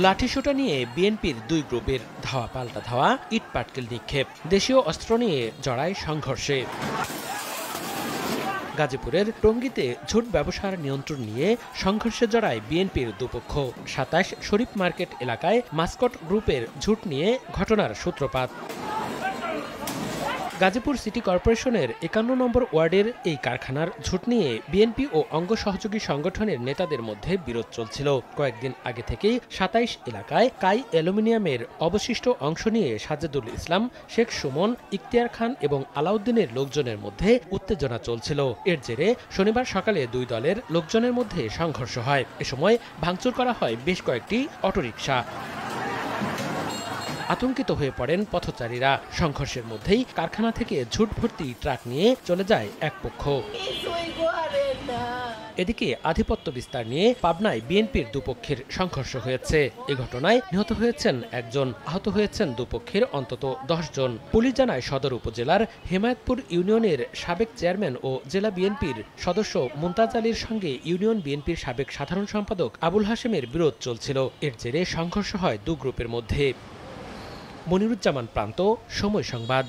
লাঠিসোঁটা নিয়ে বিএনপির দুই গ্রুপের ধাওয়া পাল্টা ধাওয়া, ইট পাটকেল নিক্ষেপ, দেশীয় অস্ত্র নিয়ে জড়ায় সংঘর্ষে। গাজীপুরের টঙ্গীতে ঝুট ব্যবসার নিয়ন্ত্রণ নিয়ে সংঘর্ষে জড়ায় বিএনপির দুপক্ষ। ২৭ শরীফ মার্কেট এলাকায় মাস্কট গ্রুপের ঝুট নিয়ে ঘটনার সূত্রপাত। গাজীপুর সিটি কর্পোরেশনের ৫১ নম্বর ওয়ার্ডের এই কারখানার ঝুট নিয়ে বিএনপি ও অঙ্গ সহযোগী সংগঠনের নেতাদের মধ্যে বিরোধ চলছিল। কয়েকদিন আগে থেকেই ২৭ এলাকায় কাই অ্যালুমিনিয়ামের অবশিষ্ট অংশ নিয়ে সাজেদুল ইসলাম, শেখ সুমন, ইখতিয়ার খান এবং আলাউদ্দিনের লোকজনের মধ্যে উত্তেজনা চলছিল। এর জেরে শনিবার সকালে দুই দলের লোকজনের মধ্যে সংঘর্ষ হয়। এ সময় ভাঙচুর করা হয় বেশ কয়েকটি অটোরিকশা। আতঙ্কিত হয়ে পড়েন পথচারীরা। সংঘর্ষের মধ্যেই কারখানা থেকে ঝুট ভর্তি ট্রাক নিয়ে চলে যায় এক পক্ষ। এদিকে আধিপত্য বিস্তার নিয়ে পাবনায় বিএনপির দুপক্ষের সংঘর্ষ হয়েছে। এ ঘটনায় নিহত হয়েছেন একজন, আহত হয়েছেন দুপক্ষের অন্তত ১০ জন। পুলিশ জানায় সদর উপজেলার হেমায়েতপুর ইউনিয়নের সাবেক চেয়ারম্যান ও জেলা বিএনপির সদস্য মুমতাজ আলীর সঙ্গে ইউনিয়ন বিএনপির সাবেক সাধারণ সম্পাদক আবুল হাশেমের বিরোধ চলছিল। এর জেরে সংঘর্ষ হয় দু গ্রুপের মধ্যে। মনিরুজ্জামান প্রান্ত, সময় সংবাদ।